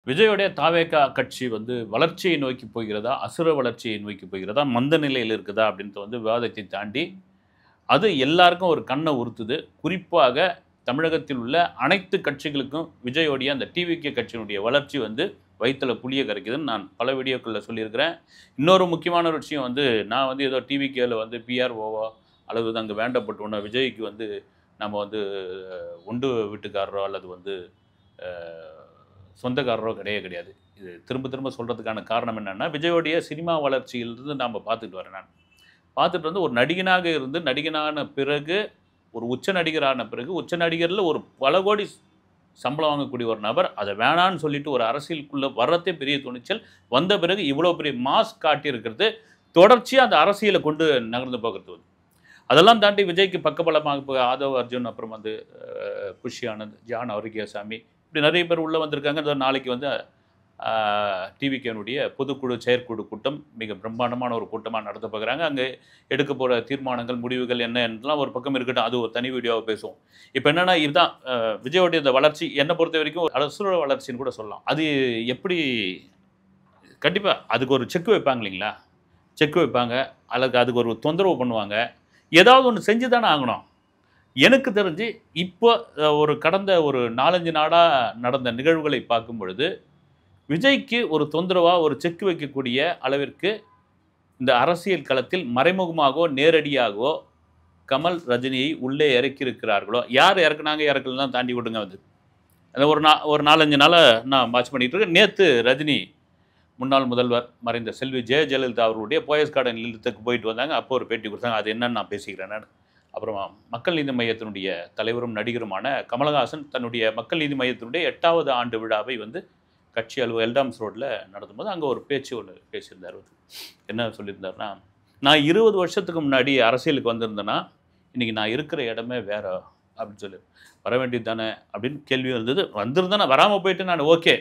விஜயோடைய தாவேகா கட்சி வந்து வளர்ச்சியை நோக்கி போகிறதா, அசுர வளர்ச்சியை நோக்கி போகிறதா, மந்த நிலையில் இருக்குதா அப்படின்ட்டு வந்து விவாதத்தை தாண்டி, அது எல்லாருக்கும் ஒரு கண்ண உறுத்துது. குறிப்பாக தமிழகத்தில் உள்ள அனைத்து கட்சிகளுக்கும் விஜயோடைய அந்த டிவிகே கட்சியினுடைய வளர்ச்சி வந்து வயித்துல புளிய கரைக்குதுன்னு நான் பல வீடியோக்கள்ல சொல்லியிருக்கிறேன். இன்னொரு முக்கியமான ஒரு விஷயம் வந்து, நான் வந்து ஏதோ டிவிகேல வந்து பிஆர்ஓவோ அல்லது அங்க வேண்டப்பட்டவனோ விஜய்க்கு வந்து நம்ம வந்து ஒண்டு வீட்டுக்காரரோ அல்லது வந்து அ சொந்தக்காரரோ கிடையவே கிடையாது. இது திரும்ப திரும்ப சொல்றதுக்கான காரணம் என்னன்னா, விஜயோடைய சினிமா வளர்ச்சியிலிருந்து நாம பார்த்துட்டு வரேன் நான். பார்த்துட்டு வந்து ஒரு நடிகனாக இருந்து, நடிகனான பிறகு, ஒரு உச்ச நடிகரான பிறகு, உச்ச நடிகர்ல ஒரு பல கோடி சம்பளம் வாங்கக்கூடிய ஒரு நபர், அத வேணான்னு சொல்லிட்டு ஒரு அரசியலுக்குள்ள வர்றதே பெரிய துணிச்சல். வந்த பிறகு இவ்வளோ பெரிய மாஸ் காட்டியிருக்கிறது, தொடர்ச்சியா அந்த அரசியல கொண்டு நகர்ந்து போகிறது வந்து. அதெல்லாம் தாண்டி விஜய்க்கு பக்கபலமாக இப்ப ஆதவ் அர்ஜுன், அப்புறம் வந்து புஷி ஆனந்த், ஜான் ஆரோக்கியசாமி, இப்படி நெறைய பேர் உள்ள வந்திருக்காங்க. இதோ நாளைக்கு வந்து டிவிகேனுடைய பொதுக்குழு, செயற்குழு கூட்டம் மிக பிரம்மாண்டமான ஒரு கூட்டமா நடத்தப் போகிறாங்க. அங்க எடுக்கப் போற தீர்மானங்கள், முடிவுகள் என்ன என்றெல்லாம் ஒரு பக்கம் இருக்கட்டும். அது ஒரு தனி வீடியோவா பேசுவோம். இப்ப என்னன்னா, இதுதான் விஜயோடைய இந்த வளர்ச்சி என்ன பொறுத்தவரைக்கும் ஒரு அசுர வளர்ச்சின்னு கூட சொல்லலாம். அது எப்படி கண்டிப்பா அதுக்கு ஒரு செக் வைப்பாங்க இல்லைங்களா? செக் வைப்பாங்க. அல்லது அதுக்கு ஒரு தொந்தரவு பண்ணுவாங்க. ஏதாவது ஒண்ணு செஞ்சு தானே ஆகணும். எனக்கு தெரிஞ்சு இப்போ ஒரு கடந்த ஒரு 4, 5 நாளா நடந்த நிகழ்வுகளை பார்க்கும் பொழுது, விஜய்க்கு ஒரு தொந்தரவா, ஒரு செக் வைக்கக்கூடிய அளவிற்கு இந்த அரசியல் களத்தில் மறைமுகமாகவோ, நேரடியாகவோ கமல், ரஜினியை உள்ளே இறக்கியிருக்கிறார்களோ, யார் இறக்குனாங்க, இறக்கலலாம் தாண்டி விடுங்க அது. அந்த ஒரு 4, 5 நாளா நான் வாட்ச் பண்ணிட்டு இருக்கேன். நேத்து ரஜினி முன்னாள் முதல்வர் மறைந்த செல்வி ஜெயலலிதா அவர்களுடைய போயஸ் கார்டன் இல்லத்துக்கு போயிட்டு வந்தாங்க. அப்போ ஒரு பேட்டி கொடுத்தாங்க. அது என்னன்னு நான் பேசிக்கிறேன் நானு. அப்புறமா மக்கள் நீதி மையத்தினுடைய தலைவரும், நடிகருமான கமலஹாசன் தன்னுடைய மக்கள் நீதி மையத்தினுடைய 8வது ஆண்டு விழாவை வந்து கட்சி எல்டாம்ஸ் ரோட்ல நடத்தும்போது, அங்க ஒரு பேச்சு ஒண்ணு பேசியிருந்தாரு அவரு. என்ன சொல்லியிருந்தாருன்னா, "நான் 20 வருஷத்துக்கு முன்னாடி அரசியலுக்கு வந்திருந்தேன்னா, இன்னைக்கு நான் இருக்கிற இடமே வேற" அப்படின்னு சொல்லி. "வர வேண்டியது தானே?" அப்படின்னு கேள்வி வந்தது. வந்திருந்தேன்னா வராம போயிட்டு நான் ஓகே.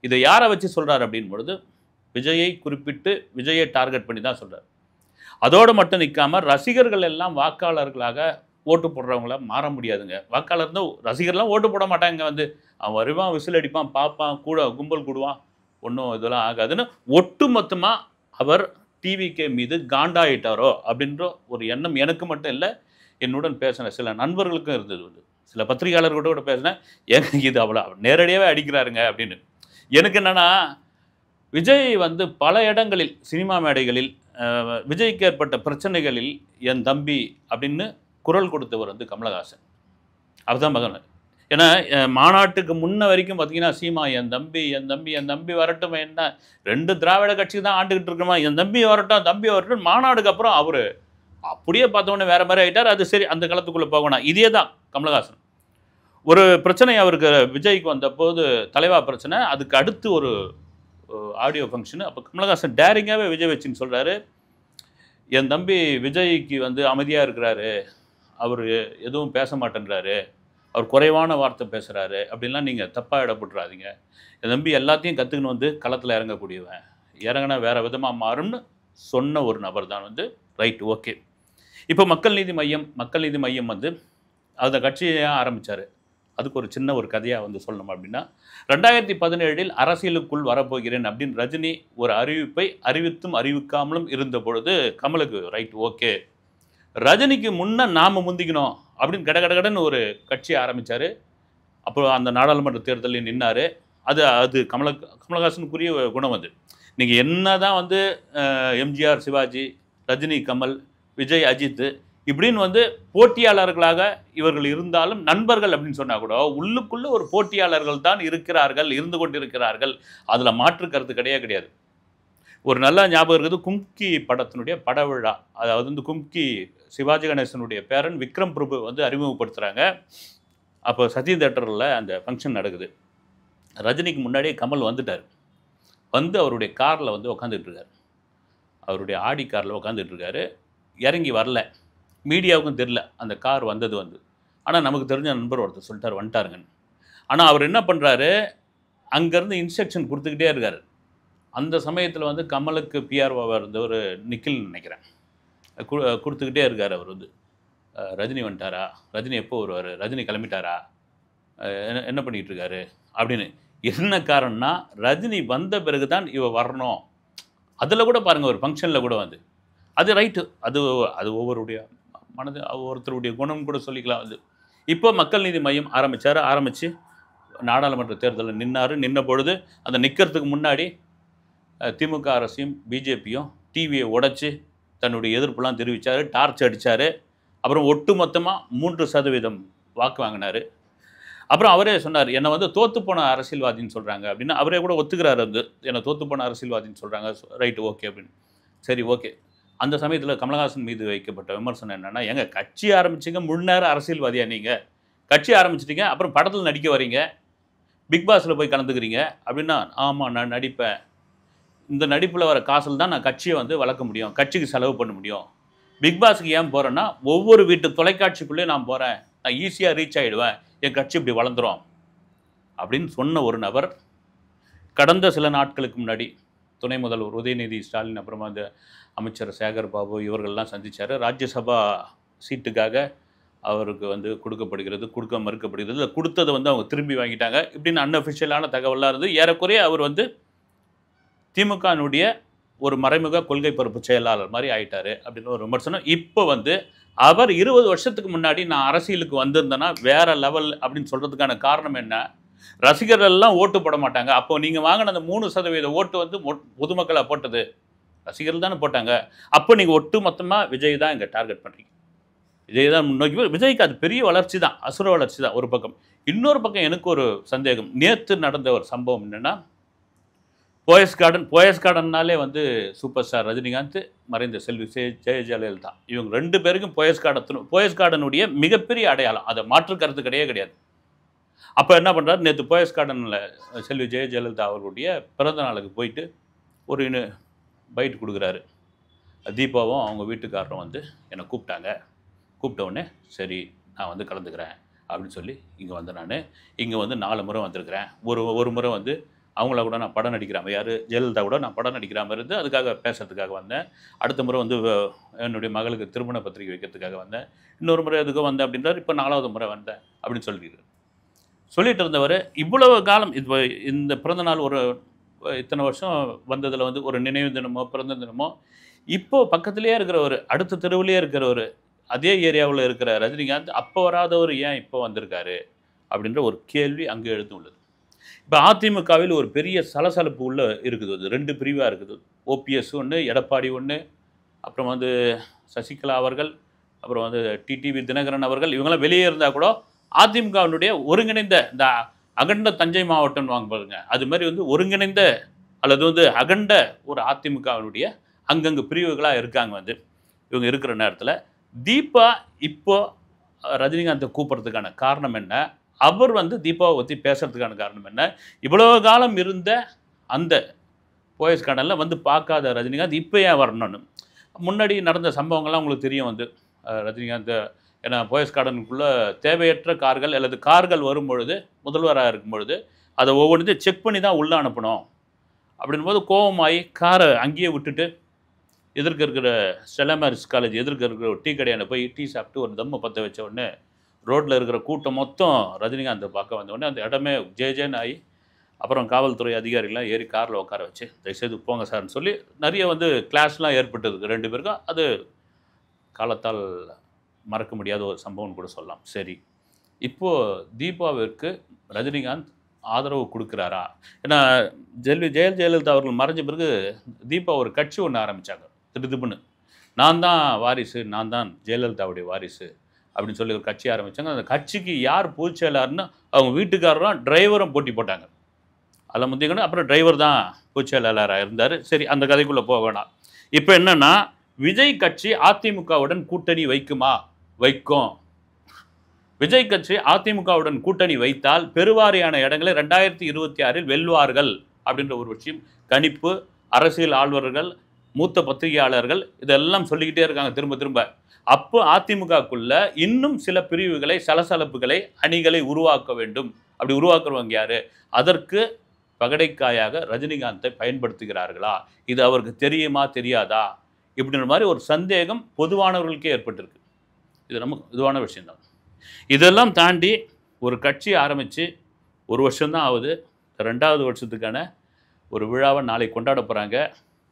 இத யார வச்சு சொல்றாரு அப்படின் பொழுது, விஜயை குறிப்பிட்டு, விஜயை டார்கெட் பண்ணி தான் சொல்றாரு. அதோட மட்டும் நிக்காம, ரசிகர்கள் எல்லாம் வாக்காளர்களாக ஓட்டு போடுறவங்களா மாற முடியாதுங்க. வாக்காளர்னா ரசிகர்லாம் ஓட்டு போட மாட்டாங்க வந்து. அவன் வருவான், விசில் அடிப்பான், பார்ப்பான், கூட கும்பல் கூடுவான். ஒண்ணும் இதெல்லாம் ஆகாதுன்னு ஒட்டுமொத்தமா அவர் டிவிகே மீது காண்டாயிட்டாரோ அப்படின்ற ஒரு எண்ணம் எனக்கு மட்டும் இல்ல, என்னுடன் பேசின சில நண்பர்களுக்கும் இருந்தது வந்து. சில பத்திரிகையாளர்களோட கூட பேசினேன். ஏங்க இது அவ்வளோ நேரடியாவே அடிக்கிறாருங்க அப்படின்னு. எனக்கு என்னன்னா, விஜய் வந்து பல இடங்களில், சினிமா மேடைகளில் விஜய்க்கு ஏற்பட்ட பிரச்சனைகளில் என் தம்பி அப்படின்னு குரல் கொடுத்தவர் வந்து கமலஹாசன். அவர்தான் மகன். ஏன்னா மாநாட்டுக்கு முன்ன வரைக்கும் பார்த்தீங்கன்னா, சீமா என் தம்பி, என் தம்பி, என் தம்பி வரட்டும் என்ன 2 திராவிட கட்சி தான் ஆண்டுகிட்டு இருக்கோமா, என் தம்பி வரட்டும், தம்பி வரட்டும். மாநாடுக்கு அப்புறம் அவரு அப்படியே பார்த்தோன்னே வேற மாரி ஆயிட்டார். அது சரி அந்த களத்துக்குள்ள போகணும். இதே தான் கமலஹாசன். ஒரு பிரச்சனை அவருக்கு விஜய்க்கு வந்தபோது தலைவா பிரச்சனை. அதுக்கு அடுத்து ஒரு ஆடியோ ஃபங்ஷன். அப்ப கமலஹாசன் டேரிங்காவே விஜய் வச்சுன்னு சொல்றாரு, "என் தம்பி விஜய்க்கு வந்து அமைதியா இருக்கிறாரு. அவரு எதுவும் பேச மாட்டேன்றாரு. அவர் குறைவான வார்த்தை பேசுறாரு. அப்படின்லாம் நீங்க தப்பா எடை போட்டுறாதீங்க. என் தம்பி எல்லாத்தையும் கத்துக்கின்னு வந்து களத்துல இறங்கக்கூடியவன். இறங்குனா வேற விதமா மாறும்னு" சொன்ன ஒரு நபர் தான் வந்து ரைட் ஓகே. இப்ப மக்கள் நீதி மையம் வந்து அந்த கட்சிய ஏன் ஆரம்பிச்சாரு? அதுக்கு ஒரு சின்ன ஒரு கதையா வந்து சொல்லணும் அப்படின்னா, 2017இல் அரசியலுக்குள் வரப்போகிறேன் அப்படின்னு ரஜினி ஒரு அறிவிப்பை அறிவித்தும், அறிவிக்காமலும் இருந்தபொழுது, கமலுக்கு ரைட் ஓகே. ரஜினிக்கு முன்ன நாம முந்திக்கணும் அப்படின்னு கடகடன்னு ஒரு கட்சி ஆரம்பிச்சாரு. அப்புறம் அந்த நாடாளுமன்ற தேர்தலில் நின்னாரு. அது அது கமலஹாசனுக்குரிய குணம் அது. நீங்க என்னதான் வந்து எம்ஜிஆர், சிவாஜி, ரஜினி, கமல், விஜய், அஜித் இப்படின்னு வந்து போட்டியாளர்களாக இவர்கள் இருந்தாலும், நண்பர்கள் அப்படின்னு சொன்னா கூட, உள்ளுக்குள்ள ஒரு போட்டியாளர்கள் தான் இருக்கிறார்கள், இருந்து கொண்டிருக்கிறார்கள். அதுல மாற்று கருத்து கிடையவே கிடையாது. ஒரு நல்ல ஞாபகம் இருக்குது. கும்கி படத்தினுடைய படவிழா. அதாவது வந்து கும்கி சிவாஜி கணேசனுடைய பேரன் விக்ரம் பிரபு வந்து அறிமுகப்படுத்துறாங்க. அப்போ சத்யா தியேட்டர்ல அந்த ஃபங்ஷன் நடக்குது. ரஜினிக்கு முன்னாடியே கமல் வந்துட்டாரு. வந்து அவருடைய கார்ல வந்து உட்கார்ந்துட்டு இருக்காரு. அவருடைய ஆடி கார்ல உட்கார்ந்துட்டு இருக்காரு. இறங்கி வரல. மீடியாவுக்கும் தெரியல அந்த கார் வந்தது வந்து. ஆனா நமக்கு தெரிஞ்ச நண்பர் ஒருத்தர் சொல்லிட்டாரு வந்துட்டாருங்கன்னு. ஆனா அவர் என்ன பண்றாரு, அங்கருந்து இன்ஸ்ட்ரக்ஷன் குடுத்துக்கிட்டே இருக்காரு. அந்த சமயத்துல வந்து கமலுக்கு பிஆர்ஓவா இருந்தவரு நிக்கில்னு நெனைக்கிறேன். குடுத்துக்கிட்டே இருக்காரு அவர் வந்து. ரஜினி வந்துட்டாரா? ரஜினி எப்போ வருவாரு? ரஜினி கிளம்பிட்டாரா? என்ன என்ன பண்ணிட்டு இருக்காரு? அப்படின்னு. என்ன காரணம்னா, ரஜினி வந்த பிறகு தான் இவ வரணும். அதில கூட பாருங்க ஒரு ஃபங்ஷன்ல கூட வந்து. அது ரைட்டு. அது அது ஒவ்வொருடைய மனது ஒவ்வொருத்தருடைய குணம் கூட சொல்லிக்கலாம் அது. இப்போ மக்கள் நீதி மையம் ஆரம்பிச்சாரு. ஆரம்பிச்சு நாடாளுமன்ற தேர்தல்ல நின்னாரு. நின்ன பொழுது அந்த நிக்கிறதுக்கு முன்னாடி திமுக அரசையும், பிஜேபியும் டிவிய உடைச்சு தன்னுடைய எதிர்ப்புலாம் தெரிவிச்சாரு. டார்ச் அடிச்சாரு. அப்புறம் ஒட்டுமொத்தமா 3% வாக்கு வாங்குனாரு. அப்புறம் அவரே சொன்னாரு, "என்ன வந்து தோத்து போன அரசியல்வாதின்னு சொல்றாங்க" அப்படின்னு. அவரே கூட ஒத்துக்கிறாரு வந்து. என்ன தோத்து போன அரசியல்வாதின்னு சொல்றாங்க. ரைட் ஓகே அப்படின்னு. சரி ஓகே. அந்த சமயத்தில கமலஹாசன் மீது வைக்கப்பட்ட விமர்சனம் என்னன்னா, "ஏங்க கட்சி ஆரம்பிச்சீங்க, முழு நேர அரசியல்வாதியா நீங்க? கட்சி ஆரம்பிச்சுட்டீங்க, அப்புறம் படத்தில நடிக்க வரீங்க. பிக் பாஸ்ல போய் கலந்துக்கிறீங்க." அப்படின்னா, "ஆமா நான் நடிப்பேன். இந்த நடிப்புல வர காசுல தான் நான் கட்சிய வந்து வளர்க்க முடியும். கட்சிக்கு செலவு பண்ண முடியும். பிக் பாஸ்க்கு ஏன் போறேன்னா, ஒவ்வொரு வீட்டு தொலைக்காட்சிக்குள்ளேயும் நான் போறேன். நான் ஈஸியா ரீச் ஆயிடுவேன். என் கட்சி இப்படி வளர்ந்துரும்." அப்படின்னு சொன்ன ஒரு நபர், கடந்த சில நாட்களுக்கு முன்னாடி துணை முதல்வர் உதயநிதி ஸ்டாலின், அப்புறமா அந்த அமைச்சர் சேகர் பாபு இவர்கள்லாம் சந்திச்சாரு. ராஜ்யசபா சீட்டுக்காக அவருக்கு வந்து கொடுக்கப்படுகிறது, கொடுக்க மறுக்கப்படுகிறது. இல்ல குடுத்தத வந்து அவங்க திரும்பி வாங்கிட்டாங்க. இப்படின்னு அன்அஃபிஷியலான தகவல்லாம் இருந்தது. ஏறக்குறைய அவர் வந்து திமுகனுடைய ஒரு மறைமுக கொள்கை பரப்பு செயலாளர் மாரி ஆயிட்டாரு அப்படின்னு ஒரு விமர்சனம். இப்போ வந்து அவர் 20 வருஷத்துக்கு முன்னாடி நான் அரசியலுக்கு வந்திருந்தேன்னா வேற லெவல் அப்படின்னு சொல்றதுக்கான காரணம் என்ன? ரசிகர்கள் எல்லாம் ஓட்டு போட மாட்டாங்க. அப்போ நீங்க வாங்குன அந்த 3% ஓட்டு வந்து பொதுமக்களா போட்டது? ரசிகர்கள் தானே போட்டாங்க. அப்போ நீங்க ஒட்டு மொத்தமா விஜய் தான் இங்க டார்கெட் பண்றீங்க. விஜய் தான் முன்னோக்கி விஜய்க்கு அது பெரிய வளர்ச்சி தான். அசுர வளர்ச்சி தான் ஒரு பக்கம். இன்னொரு பக்கம் எனக்கு ஒரு சந்தேகம். நேத்து நடந்த ஒரு சம்பவம் என்னன்னா, போயஸ் கார்டன்னாலே வந்து சூப்பர் ஸ்டார் ரஜினிகாந்த், மறைந்த செல்வி ஜெயலலிதா. இவங்க 2 பேருக்கும் போயஸ் கார்டனுடைய மிகப்பெரிய அடையாளம். அத மாற்று கருத்து கிடையவே கிடையாது. அப்ப என்ன பண்றாரு, நேத்து போயஸ் கார்டன்ல செல்வி ஜெயலலிதா அவர்களுடைய பிறந்த நாளுக்கு போயிட்டு ஒரு பைட் குடுக்குறாரு. தீபாவும் அவங்க வீட்டுக்காரரும் வந்து என்ன கூப்பிட்டாங்க. கூப்பிட்ட உடனே, "சரி நான் வந்து கலந்துக்கிறேன்" அப்படின்னு சொல்லி இங்க வந்தேன் நானு. இங்க வந்து 4 முறை வந்திருக்கிறேன். ஒரு முறை வந்து அவங்கள கூட நான் படம் நடிக்கிற மாரி ஜெயலலிதா கூட நான் படம் நடிக்கிற மாரி இருந்து அதுக்காக பேசுறதுக்காக வந்தேன். அடுத்த முறை வந்து என்னுடைய மகளுக்கு திருமண பத்திரிக்கை வைக்கிறதுக்காக வந்தேன். இன்னொரு முறை எதுக்கோ வந்தேன் அப்படின்றாரு. இப்ப 4வது முறை வந்தேன் அப்படின்னு சொல்லிட்டு இருந்தவரு, இவ்வளவு காலம் இந்த பிறந்த நாள் ஒரு இத்தனை வருஷம் வந்ததுல வந்து ஒரு நினைவு தினமோ, பிறந்த தினமோ, இப்போ பக்கத்திலேயே இருக்கிறவரு, அடுத்த தெருவிலேயே இருக்கிறவரு, அதே ஏரியாவுல இருக்கிற ரஜினிகாந்த் அப்ப வராதவரு ஏன் இப்போ வந்திருக்காரு? அப்படின்ற ஒரு கேள்வி அங்கே எழுந்துள்ளது. இப்ப அதிமுகவில் ஒரு பெரிய சலசலப்பு உள்ள இருக்குது. அது 2 பிரிவா இருக்குது. ஓபிஎஸ் ஒண்ணு, எடப்பாடி ஒண்ணு, அப்புறம் வந்து சசிகலா அவர்கள், அப்புறம் வந்து டிடிவி தினகரன் அவர்கள் இவங்கலாம் வெளியே இருந்தா கூட அதிமுகவினுடைய ஒருங்கிணைந்த இந்த அகண்ட தஞ்சை மாவட்டம்னு வாங்க பாருங்க. அது மாரி வந்து ஒருங்கிணைந்த அல்லது வந்து அகண்ட ஒரு அதிமுகவினுடைய அங்கங்க பிரிவுகளா இருக்காங்க வந்து. இவங்க இருக்கிற நேரத்தில, தீபா இப்போ ரஜினிகாந்த கூப்பிடுறதுக்கான காரணம் என்ன? அவர் வந்து தீபாவ பத்தி பேசுறதுக்கான காரணம் என்ன? இவ்வளவு காலம் இருந்த அந்த போயஸ் கார்டன்ல வந்து பார்க்காத ரஜினிகாந்த் இப்ப ஏன் வரணும்னு. முன்னாடி நடந்த சம்பவங்கள்லாம் உங்களுக்கு தெரியும் வந்து. ரஜினிகாந்த் ஏன்னா போயஸ் கார்டனுக்குள்ள தேவையற்ற கார்கள் அல்லது கார்கள் வரும்பொழுது, முதல்வரா இருக்கும்பொழுது, அத ஒவ்வொன்னுத்தையும் செக் பண்ணி தான் உள்ள அனுப்பணும். அப்படின்னும்போது கோவமாயி கார அங்கேயே விட்டுட்டு, எதிர்க்க இருக்கிற ஸ்டெல்லா மேரிஸ் காலேஜ் எதிர்க்க இருக்கிற ஒரு டீ கடையாண்ட போய் டீ சாப்பிட்டு ஒரு தம்ம பத்த வச்ச உடனே, ரோட்ல இருக்கிற கூட்டம் மொத்தம் ரஜினிகாந்த பார்க்க வந்த உடனே அந்த இடமே ஜேன்னு ஆயி, அப்புறம் காவல்துறை அதிகாரிகள்லாம் ஏறி கார்ல உட்கார வச்சு, "தயவுசெய்து போங்க சார்ன்னு" சொல்லி நெறைய வந்து கிளாஷ்லாம் ஏற்பட்டது 2 பேருக்கும். அது காலத்தால் மறக்க முடியாத ஒரு சம்பவம்னு கூட சொல்லலாம். சரி, இப்போ தீபாவிற்கு ரஜினிகாந்த் ஆதரவு குடுக்குறாரா? ஏன்னா ஜெயலலிதா அவர்கள் மறைஞ்ச பிறகு தீபா ஒரு கட்சி ஒண்ணு ஆரம்பிச்சாங்க. திடுதிப்புன்னு. "நான் தான் வாரிசு, நான் தான் ஜெயலலிதாவுடைய வாரிசு" அப்படின்னு சொல்லி ஒரு கட்சி ஆரம்பிச்சாங்க. அந்த கட்சிக்கு யார் பொதுச் செயலாளர்ன்னு அவங்க வீட்டுக்காரரும், டிரைவரும் போட்டி போட்டாங்க. அதில முந்திக்கணும். அப்புறம் டிரைவர் தான் பொதுச் செயலாளரா இருந்தாரு. சரி அந்த கதைக்குள்ள போக வேணாம். இப்ப என்னன்னா, விஜய் கட்சி அதிமுகவுடன் கூட்டணி வைக்குமா? வைக்கும். விஜய் கட்சி அதிமுகவுடன் கூட்டணி வைத்தால் பெருவாரியான இடங்களை 2026ல் வெல்வார்கள் அப்படின்ற ஒரு விஷயம் கணிப்பு, அரசியல் ஆள்வர்கள், மூத்த பத்திரிகையாளர்கள் இதெல்லாம் சொல்லிக்கிட்டே இருக்காங்க திரும்ப திரும்ப. அப்போ அதிமுகக்குள்ள இன்னும் சில பிரிவுகளை, சலசலப்புகளை, அணிகளை உருவாக்க வேண்டும். அப்படி உருவாக்குறவங்க யாரு? அதற்கு பகடைக்காயாக ரஜினிகாந்தை பயன்படுத்துகிறார்களா? இது அவருக்கு தெரியுமா? தெரியாதா? இப்படின்ற மாரி ஒரு சந்தேகம் பொதுவானவர்களுக்கே ஏற்பட்டிருக்கு. இது நமக்கு பொதுவான விஷயம் தான். இதெல்லாம் தாண்டி ஒரு கட்சி ஆரம்பிச்சு 1 வருஷம் தான் ஆகுது. 2வது வருஷத்துக்கான ஒரு விழாவை நாளை கொண்டாட போகிறாங்க.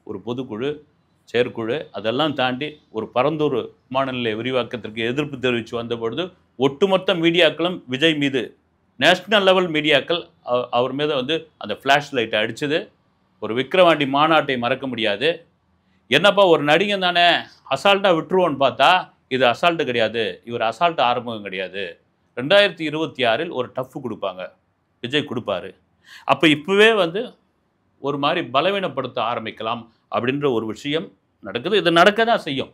ஒரு பொதுக்குழு, செயற்குழு அதெல்லாம் தாண்டி ஒரு பரந்தூர் விமான நிலைய விரிவாக்கத்திற்கு எதிர்ப்பு தெரிவித்து வந்தபொழுது ஒட்டுமொத்த மீடியாக்களும் விஜய் மீது நேஷ்னல் லெவல் மீடியாக்கள் அவர் மீது வந்து அந்த ஃப்ளாஷ் லைட்டை அடித்தது. ஒரு விக்கிரவாண்டி மாநாட்டை மறக்க முடியாது. என்னப்பா ஒரு நடிகன் தானே அசால்ட்டாக விட்டுருவோன்னு பார்த்தா இது அசால்ட்டு கிடையாது. இவர் அசால்ட்டு ஆரம்பம் கிடையாது. 2026 ஒரு டஃப் கொடுப்பாங்க. விஜய் கொடுப்பாரு. அப்போ இப்போவே வந்து ஒரு மாதிரி பலவீனப்படுத்த ஆரம்பிக்கலாம் அப்படின்ற ஒரு விஷயம் நடக்குது. இது நடக்க தான் செய்யும்.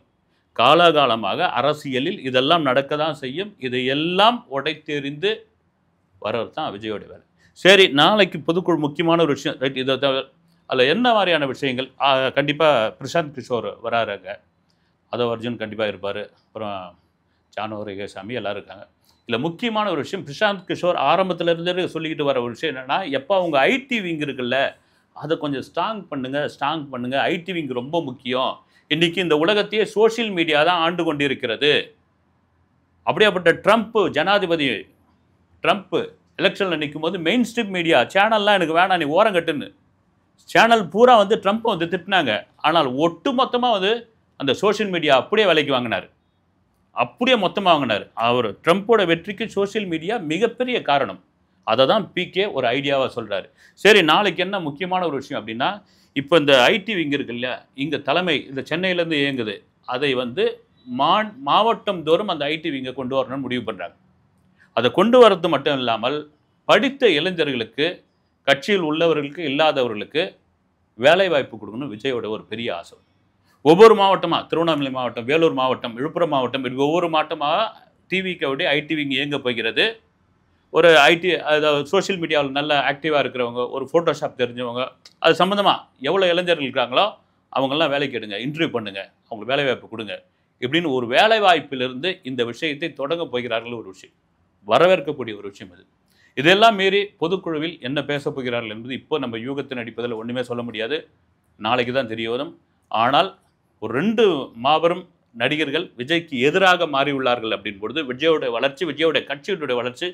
காலாகாலமாக அரசியலில் இதெல்லாம் நடக்க தான் செய்யும். இதையெல்லாம் உடைத்தெறிந்து வர்றது தான் விஜயோட வேலை. சரி, நாளைக்கு பொதுக்குழு முக்கியமான ஒரு விஷயம் ரைட். இதை அதில் என்ன மாதிரியான விஷயங்கள் கண்டிப்பாக பிரசாந்த் கிஷோர் வராருங்க. அதோ அர்ஜுன் கண்டிப்பாக இருப்பார். அப்புறம் ஜானு ரேகசாமி எல்லோரும் இருக்காங்க. இதில் முக்கியமான ஒரு விஷயம் பிரசாந்த் கிஷோர் ஆரம்பத்திலேருந்தே சொல்லிக்கிட்டு வர ஒரு விஷயம் என்னென்னா, எப்போ அவங்க ஐடி விங் இருக்குல்ல அதை கொஞ்சம் ஸ்ட்ராங் பண்ணுங்கள். ஐடி விங் ரொம்ப முக்கியம். இன்றைக்கி இந்த உலகத்தையே சோஷியல் மீடியா தான் ஆண்டு கொண்டிருக்கிறது. அப்படியாப்பட்ட ட்ரம்ப் ஜனாதிபதி ட்ரம்ப் எலெக்ஷனில் நிற்கும் போது மெயின் ஸ்ட்ரீம் மீடியா சேனல்லாம் எனக்கு வேணாம், நீ ஓரம் கட்டுன்னு சேனல் பூரா வந்து ட்ரம்ப்பை வந்து திட்டினாங்க. ஆனால் ஒட்டு மொத்தமாக வந்து அந்த சோஷியல் மீடியா அப்படியே விலைக்கு வாங்கினார். அப்படியே மொத்தமாக வாங்கினார். அவர் ட்ரம்ப்போட வெற்றிக்கு சோஷியல் மீடியா மிகப்பெரிய காரணம். அதை தான் பிகே ஒரு ஐடியாவாக சொல்கிறாரு. சரி, நாளைக்கு என்ன முக்கியமான ஒரு விஷயம் அப்படின்னா, இப்போ இந்த ஐடி விங் இருக்கு இல்லையா, இங்கே தலைமை இந்த சென்னையிலேருந்து இயங்குது. அதை வந்து மாவட்டம் தோறும் அந்த ஐடி விங்கை கொண்டு வரணும்னு முடிவு பண்ணுறாங்க. அதை கொண்டு வரது மட்டும் இல்லாமல் படித்த இளைஞர்களுக்கு, கட்சியில் உள்ளவர்களுக்கு இல்லாதவர்களுக்கு வேலை வாய்ப்பு கொடுக்கணும் விஜயோட ஒரு பெரிய ஆசை. ஒவ்வொரு மாவட்டமாக திருவண்ணாமலை மாவட்டம், வேலூர் மாவட்டம், விழுப்புரம் மாவட்டம், இப்படி ஒவ்வொரு மாவட்டமாக டிவிக்கவுடைய ஐடி விங் இயங்க போகிறது. ஒரு ஐடி அதாவது சோஷியல் மீடியாவில் நல்ல ஆக்டிவாக இருக்கிறவங்க, ஒரு ஃபோட்டோஷாப் தெரிஞ்சவங்க, அது சம்மந்தமாக எவ்வளோ இளைஞர்கள் இருக்கிறாங்களோ அவங்கெல்லாம் வேலைக்கு எடுங்க, இன்டர்வியூ பண்ணுங்கள், அவங்களுக்கு வேலை வாய்ப்பு கொடுங்க. இப்படின்னு ஒரு வேலை வாய்ப்பிலிருந்து இந்த விஷயத்தை தொடங்க போகிறார்கள். ஒரு விஷயம் வரவேற்கக்கூடிய ஒரு விஷயம் இது. இதெல்லாம் மீறி பொதுக்குழுவில் என்ன பேசப் போகிறார்கள் என்பது இப்போ நம்ம யூகத்தின் அடிப்பதில் ஒன்றுமே சொல்ல முடியாது. நாளைக்கு தான் தெரிய வரும். ஆனால் ஒரு 2 மாபெரும் நடிகர்கள் விஜய்க்கு எதிராக மாறியுள்ளார்கள் அப்படின் பொழுது விஜயோட வளர்ச்சி, விஜயோட கட்சியினுடைய வளர்ச்சி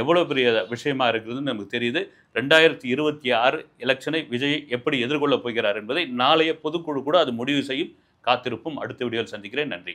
எவ்வளோ பெரிய விஷயமா இருக்குதுன்னு நமக்கு தெரியுது. 2026 எலெக்ஷனை விஜய் எப்படி எதிர்கொள்ளப் போகிறார் என்பதை நாளைய பொதுக்குழு கூட அது முடிவு செய்யும். காத்திருப்பும். அடுத்த வீடியோவில் சந்திக்கிறேன். நன்றி.